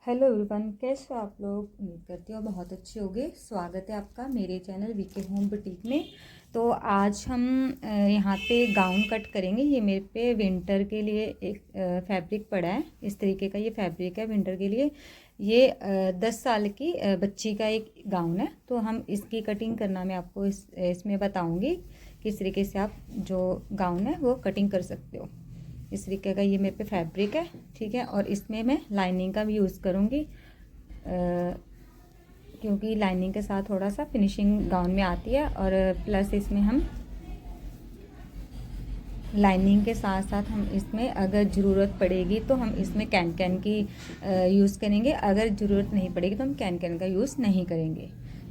Hello everyone, कैसे हो आप लोग। उम्मीद करती हूँ बहुत अच्छे होंगे। स्वागत है आपका मेरे चैनल वीके होम बुटीक में। तो आज हम यहाँ पे गाउन कट करेंगे। ये मेरे पे विंटर के लिए एक फैब्रिक पड़ा है। इस तरीके का ये फैब्रिक है विंटर के लिए। ये 10 साल की बच्ची का एक गाउन है। तो हम इसकी कटिंग करना मैं आपको इसमें बताऊँगी किस तरीके से आप जो गाउन है वो कटिंग कर सकते हो। इस तरीके का ये मेरे पे फैब्रिक है, ठीक है। और इसमें मैं लाइनिंग का भी यूज़ करूँगी क्योंकि लाइनिंग के साथ थोड़ा सा फिनिशिंग गाउन में आती है। और प्लस इसमें हम लाइनिंग के साथ साथ हम इसमें अगर ज़रूरत पड़ेगी तो हम इसमें कैन कैन की यूज़ करेंगे। अगर ज़रूरत नहीं पड़ेगी तो हम कैन कैन का यूज़ नहीं करेंगे,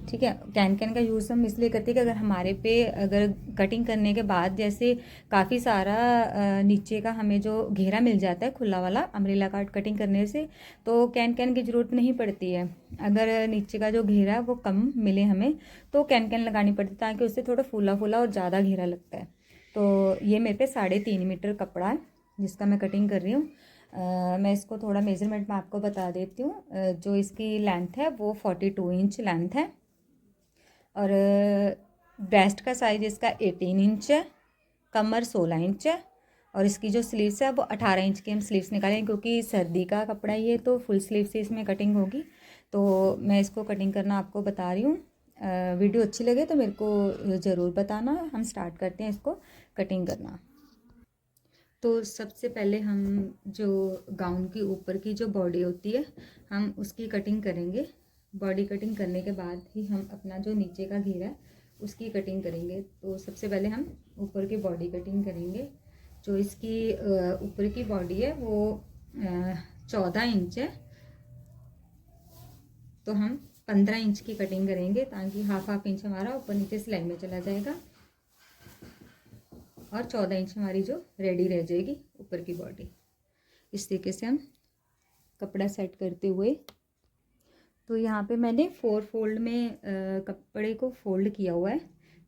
ठीक है। कैन कैन का यूज़ हम इसलिए करते हैं कि अगर हमारे पे अगर कटिंग करने के बाद जैसे काफ़ी सारा नीचे का हमें जो घेरा मिल जाता है खुला वाला अम्ब्रेला काट कटिंग करने से, तो कैन कैन की ज़रूरत नहीं पड़ती है। अगर नीचे का जो घेरा है वो कम मिले हमें तो कैन कैन लगानी पड़ती है, ताकि उससे थोड़ा फूला फूला और ज़्यादा घेरा लगता है। तो ये मेरे पे 3.5 मीटर कपड़ा है जिसका मैं कटिंग कर रही हूँ। मैं इसको थोड़ा मेज़रमेंट में आपको बता देती हूँ। जो इसकी लेंथ है वो 42 इंच लेंथ है। और ब्रेस्ट का साइज़ इसका 18 इंच है। कमर 16 इंच है। और इसकी जो स्लीव्स है वो 18 इंच की हम स्लीव्स निकालें, क्योंकि सर्दी का कपड़ा ही है तो फुल स्लीव से इसमें कटिंग होगी। तो मैं इसको कटिंग करना आपको बता रही हूँ। वीडियो अच्छी लगे तो मेरे को ज़रूर बताना। हम स्टार्ट करते हैं इसको कटिंग करना। तो सबसे पहले हम जो गाउन की ऊपर की जो बॉडी होती है हम उसकी कटिंग करेंगे। बॉडी कटिंग करने के बाद ही हम अपना जो नीचे का घेरा है उसकी कटिंग करेंगे। तो सबसे पहले हम ऊपर की बॉडी कटिंग करेंगे। जो इसकी ऊपर की बॉडी है वो 14 इंच है। तो हम 15 इंच की कटिंग करेंगे, ताकि हाफ इंच हमारा ऊपर नीचे सिलाई में चला जाएगा और 14 इंच हमारी जो रेडी रह जाएगी ऊपर की बॉडी। इस तरीके से हम कपड़ा सेट करते हुए, तो यहाँ पे मैंने 4 फोल्ड में कपड़े को फोल्ड किया हुआ है।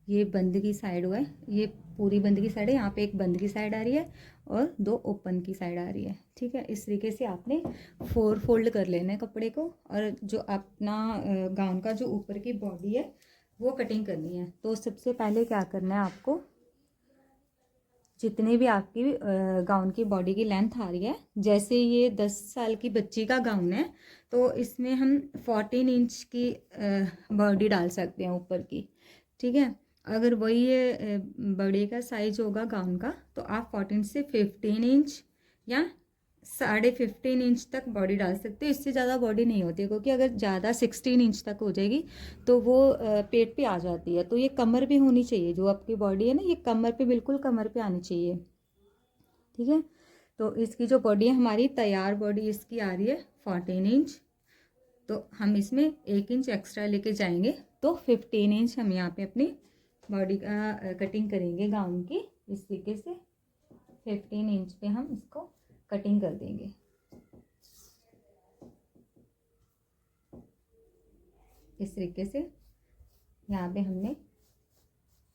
ये बंद की साइड हुआ है, ये पूरी बंद की साइड है। यहाँ पे एक बंद की साइड आ रही है और 2 ओपन की साइड आ रही है, ठीक है। इस तरीके से आपने 4 फोल्ड कर लेना है कपड़े को। और जो अपना गाउन का जो ऊपर की बॉडी है वो कटिंग करनी है। तो सबसे पहले क्या करना है आपको, जितनी भी आपकी गाउन की बॉडी की लेंथ आ रही है, जैसे ये 10 साल की बच्ची का गाउन है तो इसमें हम 14 इंच की बॉडी डाल सकते हैं ऊपर की, ठीक है। अगर वही बड़े का साइज होगा गाउन का तो आप 14 से 15 इंच या 15.5 इंच तक बॉडी डाल सकते हो। इससे ज़्यादा बॉडी नहीं होती है, क्योंकि अगर ज़्यादा 16 इंच तक हो जाएगी तो वो पेट पे आ जाती है। तो ये कमर पे होनी चाहिए, जो आपकी बॉडी है ना ये कमर पे, बिल्कुल कमर पे आनी चाहिए, ठीक है। तो इसकी जो बॉडी है हमारी तैयार बॉडी इसकी आ रही है 14 इंच। तो हम इसमें 1 इंच एक्स्ट्रा लेके जाएंगे तो 15 इंच हम यहाँ पे अपनी बॉडी का कटिंग करेंगे गाउन की। इस तरीके से 15 इंच पे हम इसको कटिंग कर देंगे। इस तरीके से यहाँ पे हमने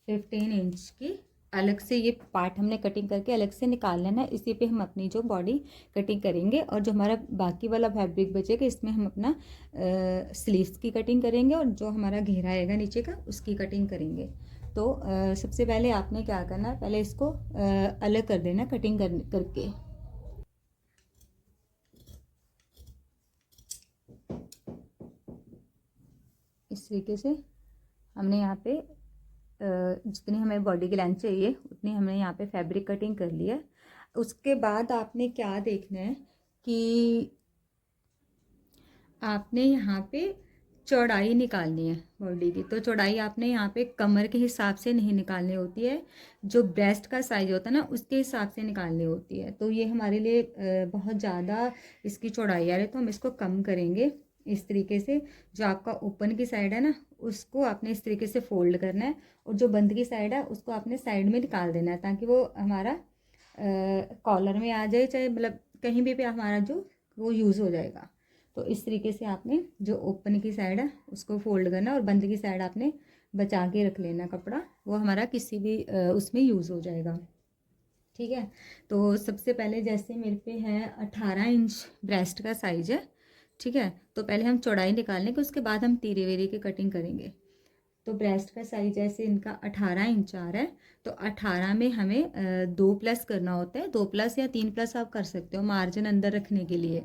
15 इंच की अलग से ये पार्ट हमने कटिंग करके अलग से निकाल लेना है। इसी पे हम अपनी जो बॉडी कटिंग करेंगे और जो हमारा बाकी वाला फैब्रिक बचेगा इसमें हम अपना स्लीव्स की कटिंग करेंगे और जो हमारा घेरा आएगा नीचे का उसकी कटिंग करेंगे। तो सबसे पहले आपने क्या करना है, पहले इसको अलग कर देना कटिंग करके। इस तरीके से हमने यहाँ पे जितनी हमें बॉडी की लेंथ चाहिए उतनी हमने यहाँ पे फैब्रिक कटिंग कर लिया है। उसके बाद आपने क्या देखना है कि आपने यहाँ पे चौड़ाई निकालनी है बॉडी की। तो चौड़ाई आपने यहाँ पे कमर के हिसाब से नहीं निकालनी होती है, जो ब्रेस्ट का साइज होता है ना उसके हिसाब से निकालनी होती है। तो ये हमारे लिए बहुत ज़्यादा इसकी चौड़ाई आ रही है, तो हम इसको कम करेंगे। इस तरीके से जो आपका ओपन की साइड है ना उसको आपने इस तरीके से फोल्ड करना है, और जो बंद की साइड है उसको आपने साइड में निकाल देना है, ताकि वो हमारा कॉलर में आ जाए, चाहे मतलब कहीं भी हमारा जो वो यूज़ हो जाएगा। तो इस तरीके से आपने जो ओपन की साइड है उसको फोल्ड करना और बंद की साइड आपने बचा के रख लेना कपड़ा, वो हमारा किसी भी उसमें यूज़ हो जाएगा, ठीक है। तो सबसे पहले जैसे मेरे पे है 18 इंच ब्रेस्ट का साइज है, ठीक है। तो पहले हम चौड़ाई निकालने के, उसके बाद हम तीरे वेरे की कटिंग करेंगे। तो ब्रेस्ट का साइज जैसे इनका 18 इंच आ रहा है, तो 18 में हमें 2 प्लस करना होता है। 2 प्लस या 3 प्लस आप कर सकते हो मार्जिन अंदर रखने के लिए,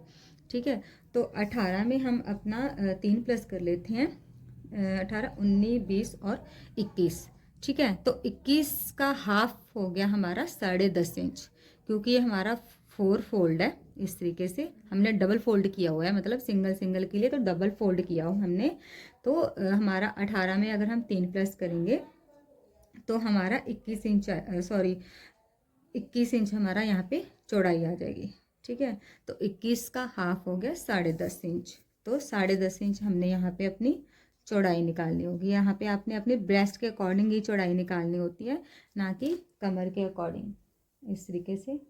ठीक है। तो 18 में हम अपना 3 प्लस कर लेते हैं। 18, 19, 20 और 21, ठीक है। तो 21 का हाफ हो गया हमारा 10.5 इंच, क्योंकि ये हमारा 4 फोल्ड है। इस तरीके से हमने डबल फोल्ड किया हुआ है, मतलब सिंगल सिंगल के लिए तो डबल फोल्ड किया हो हमने। तो हमारा 18 में अगर हम 3 प्लस करेंगे तो हमारा 21 इंच, सॉरी 21 इंच हमारा यहाँ पे चौड़ाई आ जाएगी, ठीक है। तो 21 का हाफ हो गया 10.5 इंच। तो 10.5 इंच हमने यहाँ पे अपनी चौड़ाई निकालनी होगी। यहाँ पे आपने अपने ब्रेस्ट के अकॉर्डिंग ही चौड़ाई निकालनी होती है, ना कि कमर के अकॉर्डिंग। इस तरीके से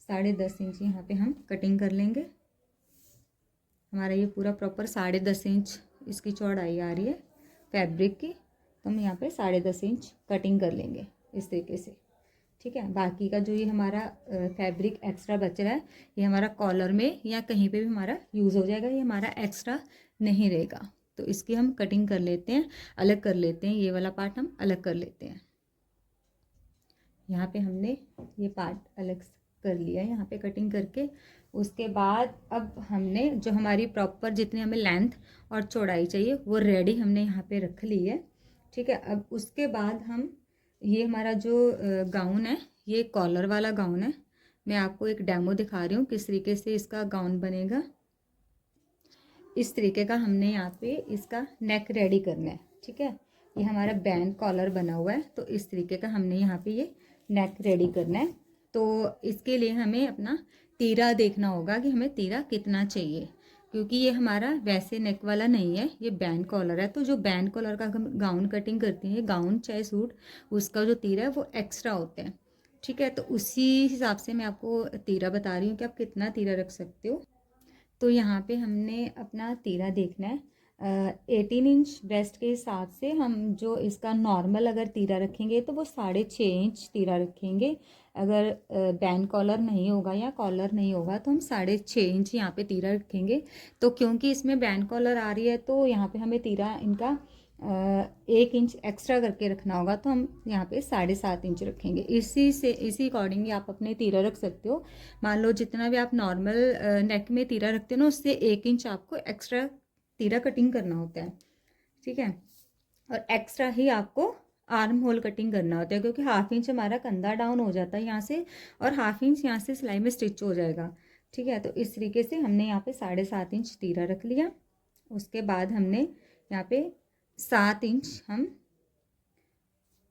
10.5 इंच यहाँ पे हम कटिंग कर लेंगे। हमारा ये पूरा प्रॉपर 10.5 इंच इसकी चौड़ाई आ रही है फैब्रिक की, तो हम यहाँ पे 10.5 इंच कटिंग कर लेंगे इस तरीके से, ठीक है। बाकी का जो ये हमारा फैब्रिक एक्स्ट्रा बच रहा है, ये हमारा कॉलर में या कहीं पे भी हमारा यूज़ हो जाएगा, ये हमारा एक्स्ट्रा नहीं रहेगा। तो इसकी हम कटिंग कर लेते हैं, अलग कर लेते हैं, ये वाला पार्ट हम अलग कर लेते हैं। यहाँ पे हमने ये पार्ट अलग कर लिया है यहाँ पे कटिंग करके। उसके बाद अब हमने जो हमारी प्रॉपर जितनी हमें लेंथ और चौड़ाई चाहिए वो रेडी हमने यहाँ पे रख ली है, ठीक है। अब उसके बाद हम, ये हमारा जो गाउन है ये कॉलर वाला गाउन है। मैं आपको एक डेमो दिखा रही हूँ किस तरीके से इसका गाउन बनेगा। इस तरीके का हमने यहाँ पे इसका नेक रेडी करना है, ठीक है। ये हमारा बैंड कॉलर बना हुआ है, तो इस तरीके का हमने यहाँ पे ये नेक रेडी करना है। तो इसके लिए हमें अपना तीरा देखना होगा कि हमें तीरा कितना चाहिए, क्योंकि ये हमारा वैसे नेक वाला नहीं है, ये बैंड कॉलर है। तो जो बैंड कॉलर का हम गाउन कटिंग करते हैं, गाउन चाहे सूट, उसका जो तीरा है वो एक्स्ट्रा होता है, ठीक है। तो उसी हिसाब से मैं आपको तीरा बता रही हूँ कि आप कितना तीरा रख सकते हो। तो यहाँ पे हमने अपना तीरा देखना है 18 इंच ब्रेस्ट के हिसाब से। हम जो इसका नॉर्मल अगर तीरा रखेंगे तो वो 6.5 इंच तीरा रखेंगे। अगर बैंड कॉलर नहीं होगा या कॉलर नहीं होगा तो हम 6.5 इंच यहाँ पे तीरा रखेंगे। तो क्योंकि इसमें बैंड कॉलर आ रही है तो यहाँ पे हमें तीरा इनका 1 इंच एक्स्ट्रा करके रखना होगा, तो हम यहाँ पे 7.5 इंच रखेंगे। इसी अकॉर्डिंग आप अपने तीरा रख सकते हो। मान लो जितना भी आप नॉर्मल नेक में तीरा रखते हो ना, उससे 1 इंच आपको एक्स्ट्रा तीरा कटिंग करना होता है, ठीक है। और एक्स्ट्रा ही आपको आर्म होल कटिंग करना होता है, क्योंकि 1/2 इंच हमारा कंधा डाउन हो जाता है यहाँ से, और 1/2 इंच यहाँ से सिलाई में स्टिच हो जाएगा, ठीक है। तो इस तरीके से हमने यहाँ पे 7.5 इंच तीरा रख लिया। उसके बाद हमने यहाँ पे 7 इंच हम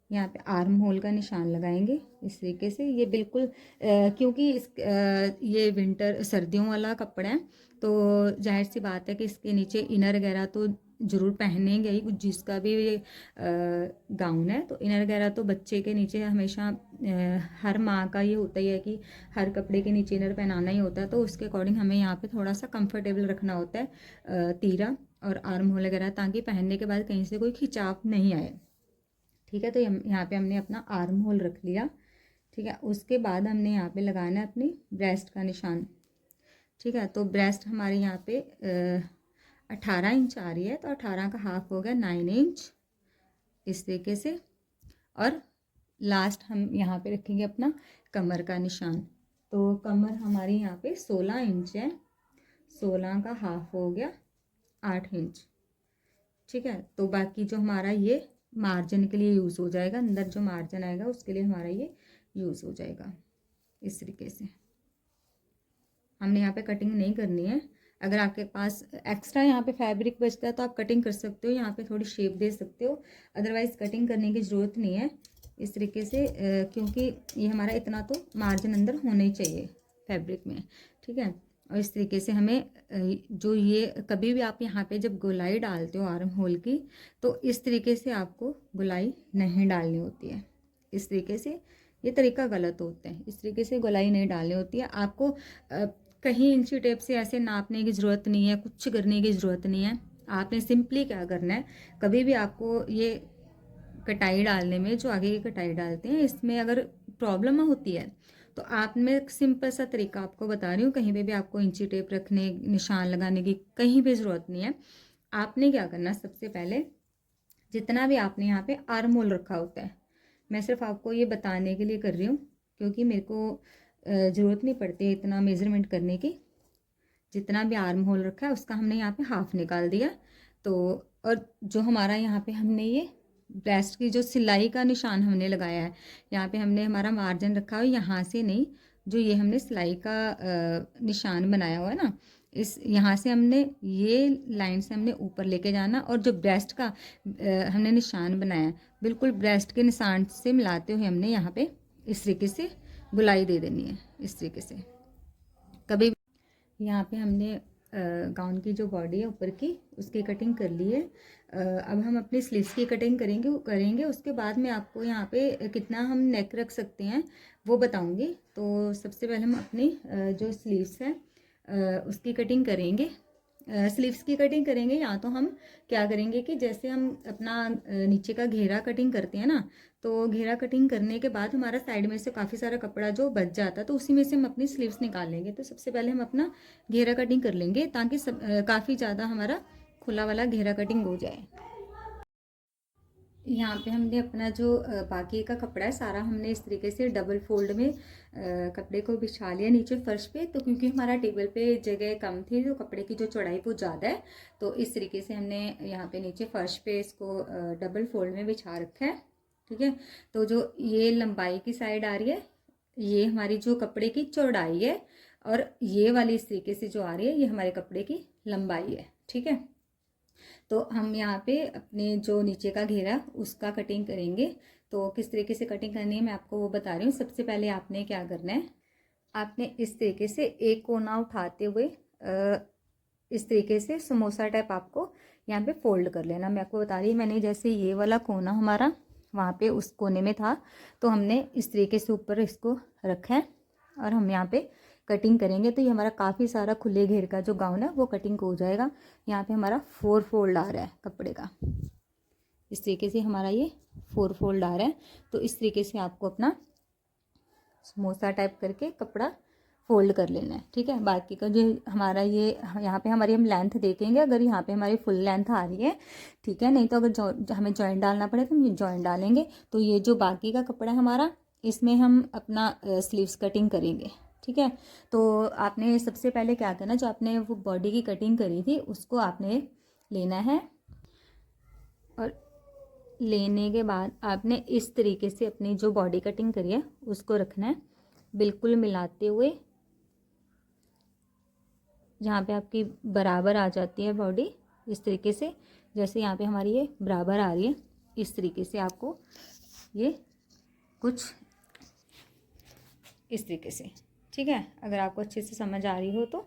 यहाँ पे आर्म होल का निशान लगाएंगे इस तरीके से। ये बिल्कुल क्योंकि ये विंटर सर्दियों वाला कपड़ा है, तो जाहिर सी बात है कि इसके नीचे इनर वगैरह तो ज़रूर पहनेंगे ही। जिसका भी गाउन है तो इनर वगैरह तो बच्चे के नीचे हमेशा हर माँ का ये होता ही है कि हर कपड़े के नीचे इनर पहनाना ही होता है। तो उसके अकॉर्डिंग हमें यहाँ पे थोड़ा सा कंफर्टेबल रखना होता है तीरा और आर्म होल वगैरह, ताकि पहनने के बाद कहीं से कोई खिंचाव नहीं आए, ठीक है। तो यहाँ पे हमने अपना आर्म होल रख लिया, ठीक है। उसके बाद हमने यहाँ पे लगाना है अपनी ब्रेस्ट का निशान, ठीक है। तो ब्रेस्ट हमारे यहाँ पे 18 इंच आ रही है, तो 18 का हाफ हो गया 9 इंच इस तरीके से। और लास्ट हम यहाँ पे रखेंगे अपना कमर का निशान। तो कमर हमारी यहाँ पे 16 इंच है, 16 का हाफ हो गया 8 इंच, ठीक है। तो बाकी जो हमारा ये मार्जिन के लिए यूज़ हो जाएगा, अंदर जो मार्जिन आएगा उसके लिए हमारा ये यूज़ हो जाएगा। इस तरीके से हमने यहाँ पे कटिंग नहीं करनी है। अगर आपके पास एक्स्ट्रा यहाँ पे फैब्रिक बचता है तो आप कटिंग कर सकते हो, यहाँ पे थोड़ी शेप दे सकते हो, अदरवाइज़ कटिंग करने की ज़रूरत नहीं है इस तरीके से, क्योंकि ये हमारा इतना तो मार्जिन अंदर होना ही चाहिए फैब्रिक में, ठीक है। और इस तरीके से हमें जो ये कभी भी आप यहाँ पे जब गोलाई डालते हो आर्म होल की, तो इस तरीके से आपको गोलाई नहीं डालनी होती है। इस तरीके से ये तरीका गलत होता है, इस तरीके से गोलाई नहीं डालनी होती है। आपको कहीं इंची टेप से ऐसे नापने की ज़रूरत नहीं है, कुछ करने की ज़रूरत नहीं है। आपने सिंपली क्या करना है, कभी भी आपको ये कटाई डालने में, जो आगे की कटाई डालते हैं इसमें अगर प्रॉब्लम होती है तो आप मैं एक सिंपल सा तरीका आपको बता रही हूँ, कहीं पे भी आपको इंची टेप रखने, निशान लगाने की कहीं भी ज़रूरत नहीं है। आपने क्या करना, सबसे पहले जितना भी आपने यहाँ पे आर्म होल रखा होता है, मैं सिर्फ आपको ये बताने के लिए कर रही हूँ, क्योंकि मेरे को ज़रूरत नहीं पड़ती इतना मेज़रमेंट करने की। जितना भी आर्म होल रखा है उसका हमने यहाँ पे हाफ निकाल दिया। तो और जो हमारा यहाँ पे हमने ये ब्रेस्ट की जो सिलाई का निशान हमने लगाया है, यहाँ पे हमने हमारा मार्जिन रखा हुआ है, यहाँ से नहीं, जो ये हमने सिलाई का निशान बनाया हुआ है ना, इस यहाँ से हमने ये लाइन से हमने ऊपर लेके जाना, और जो ब्रेस्ट का हमने निशान बनाया है, बिल्कुल ब्रेस्ट के निशान से मिलाते हुए हमने यहाँ पे इस तरीके से गुलाई दे देनी है, इस तरीके से। कभी यहाँ पे हमने गाउन की जो बॉडी है ऊपर की, उसकी कटिंग कर ली है। अब हम अपनी स्लीव्स की कटिंग करेंगे। उसके बाद में आपको यहाँ पे कितना हम नेक रख सकते हैं वो बताऊंगी। तो सबसे पहले हम अपनी जो स्लीव्स है उसकी कटिंग करेंगे। स्लीव्स की कटिंग करेंगे, या तो हम क्या करेंगे कि जैसे हम अपना नीचे का घेरा कटिंग करते हैं ना, तो घेरा कटिंग करने के बाद हमारा साइड में से काफ़ी सारा कपड़ा जो बच जाता है, तो उसी में से हम अपनी स्लीव्स निकाल लेंगे। तो सबसे पहले हम अपना घेरा कटिंग कर लेंगे, ताकि काफ़ी ज़्यादा हमारा खुला वाला घेरा कटिंग हो जाए। यहाँ पे हमने अपना जो बाकी का कपड़ा है सारा हमने इस तरीके से डबल फोल्ड में कपड़े को बिछा लिया नीचे फर्श पे। तो क्योंकि हमारा टेबल पे जगह कम थी, तो कपड़े की जो चौड़ाई वो ज़्यादा है, तो इस तरीके से हमने यहाँ पे नीचे फर्श पे इसको डबल फोल्ड में बिछा रखा है। ठीक है, तो जो ये लंबाई की साइड आ रही है, ये हमारी जो कपड़े की चौड़ाई है, और ये वाली इस तरीके से जो आ रही है, ये हमारे कपड़े की लंबाई है। ठीक है, तो हम यहाँ पे अपने जो नीचे का घेरा उसका कटिंग करेंगे। तो किस तरीके से कटिंग करनी है मैं आपको वो बता रही हूँ। सबसे पहले आपने क्या करना है, आपने इस तरीके से एक कोना उठाते हुए इस तरीके से समोसा टाइप आपको यहाँ पे फोल्ड कर लेना। मैं आपको बता रही हूँ, मैंने जैसे ये वाला कोना हमारा वहाँ पे उस कोने में था, तो हमने इस तरीके से ऊपर इसको रखा है, और हम यहाँ पे कटिंग करेंगे। तो ये हमारा काफ़ी सारा खुले घेर का जो गाउन है वो कटिंग हो जाएगा। यहाँ पे हमारा 4 फोल्ड आ रहा है कपड़े का, इस तरीके से हमारा ये 4 फोल्ड आ रहा है। तो इस तरीके से आपको अपना समोसा टाइप करके कपड़ा फोल्ड कर लेना है। ठीक है, बाकी का जो हमारा ये यहाँ पे हमारी हम लेंथ देखेंगे, अगर यहाँ पे हमारी फुल लेंथ आ रही है, ठीक है, नहीं तो अगर हमें जॉइंट डालना पड़े तो हम ये जॉइंट डालेंगे। तो ये जो बाकी का कपड़ा है हमारा, इसमें हम अपना स्लीव्स कटिंग करेंगे। ठीक है, तो आपने सबसे पहले क्या करना, जो आपने वो बॉडी की कटिंग करी थी उसको आपने लेना है, और लेने के बाद आपने इस तरीके से अपनी जो बॉडी कटिंग करी है उसको रखना है, बिल्कुल मिलाते हुए, जहाँ पे आपकी बराबर आ जाती है बॉडी, इस तरीके से। जैसे यहाँ पे हमारी ये बराबर आ रही है, इस तरीके से आपको ये कुछ इस तरीके से। ठीक है, अगर आपको अच्छे से समझ आ रही हो तो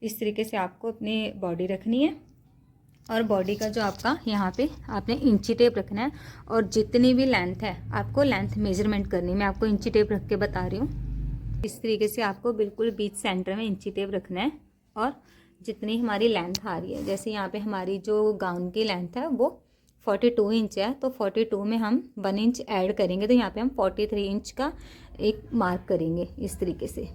इस तरीके से आपको अपनी बॉडी रखनी है। और बॉडी का जो आपका यहाँ पे आपने इंची टेप रखना है, और जितनी भी लेंथ है आपको लेंथ मेजरमेंट करनी है। मैं आपको इंची टेप रख के बता रही हूँ। इस तरीके से आपको बिल्कुल बीच सेंटर में इंची टेप रखना है, और जितनी हमारी लेंथ आ रही है, जैसे यहाँ पे हमारी जो गाउन की लेंथ है वो 42 इंच है, तो 42 में हम 1 इंच ऐड करेंगे, तो यहाँ पे हम 43 इंच का एक मार्क करेंगे इस तरीके से।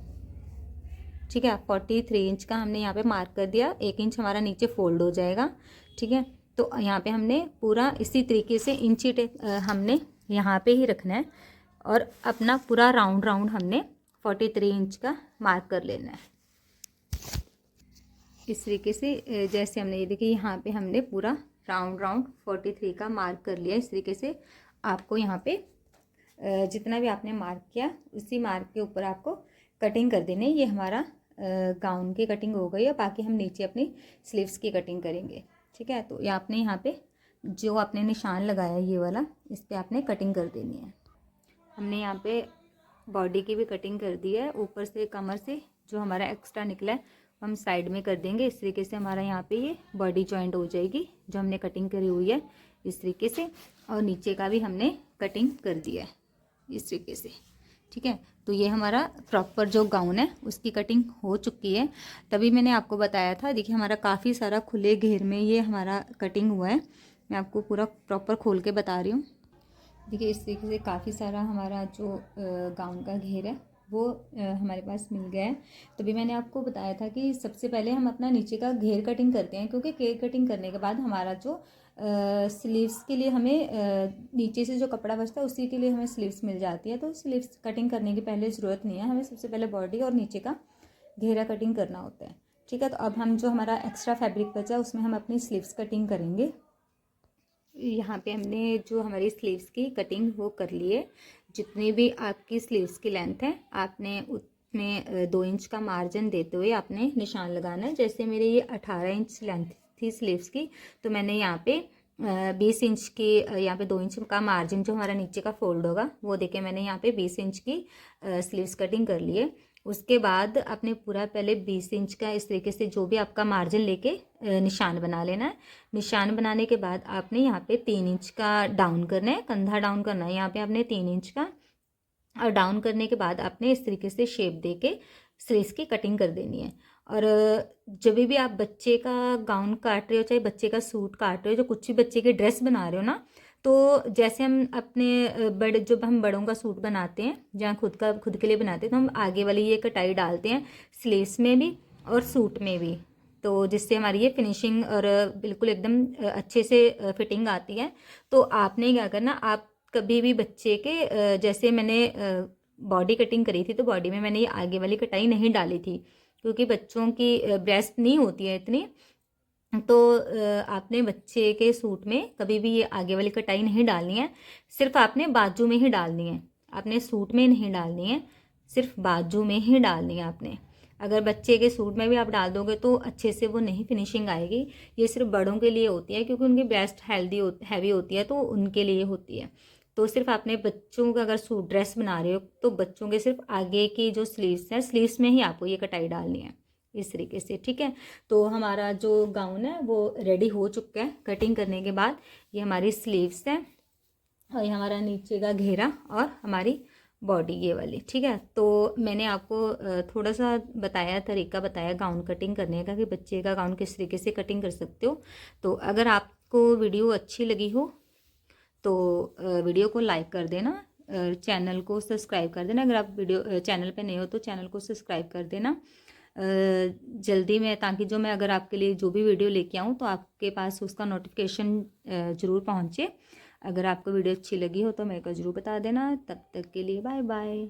ठीक है, 43 इंच का हमने यहाँ पे मार्क कर दिया, 1 इंच हमारा नीचे फोल्ड हो जाएगा। ठीक है, तो यहाँ पे हमने पूरा इसी तरीके से इंची टेप हमने यहाँ पे ही रखना है, और अपना पूरा राउंड हमने 43 इंच का मार्क कर लेना है। इस तरीके से जैसे हमने ये देखिए, यहाँ पे हमने पूरा राउंड 43 का मार्क कर लिया। इस तरीके से आपको यहाँ पे जितना भी आपने मार्क किया उसी मार्क के ऊपर आपको कटिंग कर देनी है। ये हमारा गाउन की कटिंग हो गई है, बाकी हम नीचे अपनी स्लीव्स की कटिंग करेंगे। ठीक है, तो ये आपने यहाँ पे जो आपने निशान लगाया ये वाला, इस पर आपने कटिंग कर देनी है। हमने यहाँ पे बॉडी की भी कटिंग कर दी है, ऊपर से कमर से जो हमारा एक्स्ट्रा निकला है हम साइड में कर देंगे। इस तरीके से हमारा यहाँ पे ये बॉडी जॉइंट हो जाएगी जो हमने कटिंग करी हुई है इस तरीके से, और नीचे का भी हमने कटिंग कर दिया है इस तरीके से। ठीक है, तो ये हमारा प्रॉपर जो गाउन है उसकी कटिंग हो चुकी है। तभी मैंने आपको बताया था, देखिए हमारा काफ़ी सारा खुले घेर में ये हमारा कटिंग हुआ है। मैं आपको पूरा प्रॉपर खोल के बता रही हूँ। देखिए इस तरीके से काफ़ी सारा हमारा जो गाउन का घेर है वो हमारे पास मिल गया है। तो भी मैंने आपको बताया था कि सबसे पहले हम अपना नीचे का घेर कटिंग करते हैं, क्योंकि घेर कटिंग करने के बाद हमारा जो स्लीव्स के लिए हमें नीचे से जो कपड़ा बचता है उसी के लिए हमें स्लीव्स मिल जाती है। तो स्लीव्स कटिंग करने की पहले ज़रूरत नहीं है, हमें सबसे पहले बॉडी और नीचे का घेरा कटिंग करना होता है। ठीक है, तो अब हम जो हमारा एक्स्ट्रा फैब्रिक बचा उसमें हम अपनी स्लीव्स कटिंग करेंगे। यहाँ पे हमने जो हमारी स्लीव्स की कटिंग वो कर ली है। जितनी भी आपकी स्लीव्स की लेंथ है आपने उतने 2 इंच का मार्जिन देते हुए आपने निशान लगाना है। जैसे मेरे ये 18 इंच लेंथ थी स्लीव्स की, तो मैंने यहाँ पे 20 इंच की यहाँ पे 2 इंच का मार्जिन जो हमारा नीचे का फोल्ड होगा वो देके मैंने यहाँ पे 20 इंच की स्लीव्स कटिंग कर ली है। उसके बाद आपने पूरा पहले 20 इंच का इस तरीके से जो भी आपका मार्जिन लेके निशान बना लेना है। निशान बनाने के बाद आपने यहाँ पे 3 इंच का डाउन करना है, कंधा डाउन करना है यहाँ पे आपने 3 इंच का। और डाउन करने के बाद आपने इस तरीके से शेप दे के स्लीव्स की कटिंग कर देनी है। और जब भी आप बच्चे का गाउन काट रहे हो, चाहे बच्चे का सूट काट रहे हो, जो कुछ भी बच्चे की ड्रेस बना रहे हो ना, तो जैसे हम अपने बड़े जब हम बड़ों का सूट बनाते हैं, जहाँ खुद के लिए बनाते हैं, तो हम आगे वाली ये कटाई डालते हैं स्लीव्स में भी और सूट में भी, तो जिससे हमारी ये फिनिशिंग और बिल्कुल एकदम अच्छे से फिटिंग आती है। तो आपने क्या करना, आप कभी भी बच्चे के जैसे मैंने बॉडी कटिंग करी थी तो बॉडी में मैंने ये आगे वाली कटाई नहीं डाली थी, क्योंकि बच्चों की ब्रेस्ट नहीं होती है इतनी। तो आपने बच्चे के सूट में कभी भी ये आगे वाली कटाई नहीं डालनी है, सिर्फ आपने बाजू में ही डालनी है, आपने सूट में नहीं डालनी है, सिर्फ बाजू में ही डालनी है आपने। अगर बच्चे के सूट में भी आप डाल दोगे तो अच्छे से वो नहीं फिनिशिंग आएगी। ये सिर्फ बड़ों के लिए होती है, क्योंकि उनकी ब्रेस्ट हैवी होती है, तो उनके लिए होती है। तो सिर्फ आपने बच्चों का अगर सूट ड्रेस बना रहे हो तो बच्चों के सिर्फ आगे की जो स्लीव्स हैं, स्लीव्स में ही आपको ये कटाई डालनी है इस तरीके से। ठीक है, तो हमारा जो गाउन है वो रेडी हो चुका है कटिंग करने के बाद। ये हमारी स्लीव्स है और ये हमारा नीचे का घेरा और हमारी बॉडी ये वाली। ठीक है, तो मैंने आपको थोड़ा सा बताया, तरीका बताया गाउन कटिंग करने का कि बच्चे का गाउन किस तरीके से कटिंग कर सकते हो। तो अगर आपको वीडियो अच्छी लगी हो तो वीडियो को लाइक कर देना, चैनल को सब्सक्राइब कर देना। अगर आप वीडियो चैनल पे नए हो तो चैनल को सब्सक्राइब कर देना जल्दी में, ताकि जो मैं अगर आपके लिए जो भी वीडियो लेके आऊँ तो आपके पास उसका नोटिफिकेशन ज़रूर पहुँचे। अगर आपको वीडियो अच्छी लगी हो तो मेरे को ज़रूर बता देना। तब तक के लिए बाय बाय।